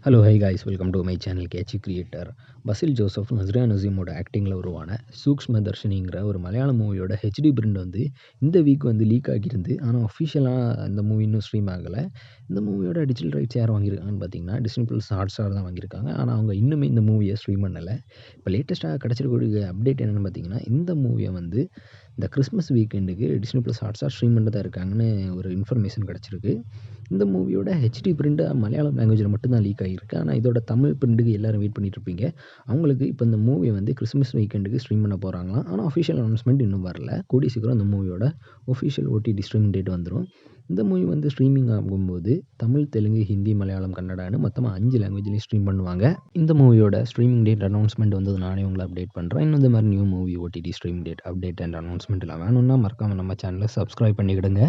Hello hi guys welcome to my channel Catchy Creator. Basil Joseph Nazriya நசீமோட ஆக்டிங்கில் உருவான சூக்ஷ்ம தர்ஷினிங்கிற ஒரு மலையாள மூவியோட ஹெச்டி பிரிண்ட் வந்து இந்த வீக் வந்து லீக் ஆகியிருந்து. ஆனால் அஃபிஷியலாக இந்த மூவி இன்னும் ஸ்ட்ரீம் ஆகலை. இந்த மூவியோட டிஜிட்டல் ரைட்ஸ் யார் வாங்கியிருக்காங்கன்னு பார்த்தீங்கன்னா டிஸ்னி ப்ளஸ் ஹாட்ஸ்டார் தான் வாங்கியிருக்காங்க. ஆனால் அவங்க இன்னுமே இந்த மூவியை ஸ்ட்ரீம் பண்ணலை. இப்போ லேட்டஸ்ட்டாக கிடச்சிருக்கக்கூடிய அப்டேட் என்னென்னு பார்த்தீங்கன்னா, இந்த மூவியை வந்து இந்த கிறிஸ்மஸ் வீக்கெண்டுக்கு டிஸ்னி ப்ளஸ் ஹாட்ஸ்டார் ஸ்ட்ரீம் பண்ணிட்டு தான் இருக்காங்கன்னு ஒரு இன்ஃபர்மேஷன் கிடச்சிருக்கு. இந்த மூவியோட ஹெச்டி பிரிண்ட் மலையாளம் லாங்குவேஜில் மட்டும்தான் லீக் ஆகியிருக்கு. ஆனால் இதோட தமிழ் பிரிண்ட்டுக்கு எல்லோரும் வெயிட் பண்ணிட்டுருப்பீங்க. அவங்களுக்கு இப்போ இந்த மூவியை வந்து கிறிஸ்மஸ் வீக்கெண்டுக்கு ஸ்ட்ரீம் பண்ண போகிறாங்களாம். ஆனால் அஃபிஷியல் அனௌன்ஸ்மெண்ட் இன்னும் வரல. கூடிய சீக்கிரம் இந்த மூவியோட ஒஃபிஷியல் ஓடிடி ஸ்ட்ரீமிங் டேட் வந்துடும். இந்த மூவி வந்து ஸ்ட்ரீமிங் ஆகும்போது தமிழ், தெலுங்கு, ஹிந்தி, மலையாளம், கன்னடான்னு மொத்தமாக 5 லாங்குவேஜ்லேயும் ஸ்ட்ரீம் பண்ணுவாங்க. இந்த மூவியோட ஸ்ட்ரீமிங் டேட் அனௌன்ஸ்மெண்ட் வந்து நானே உங்களை அப்டேட் பண்ணுறேன். இன்னும் இந்த மாதிரி new movie OTT streaming date update and announcement எல்லாம் வேணும்னா மறக்காமல் நம்ம சேனலை சப்ஸ்கிரைப் பண்ணிக்கிடுங்க.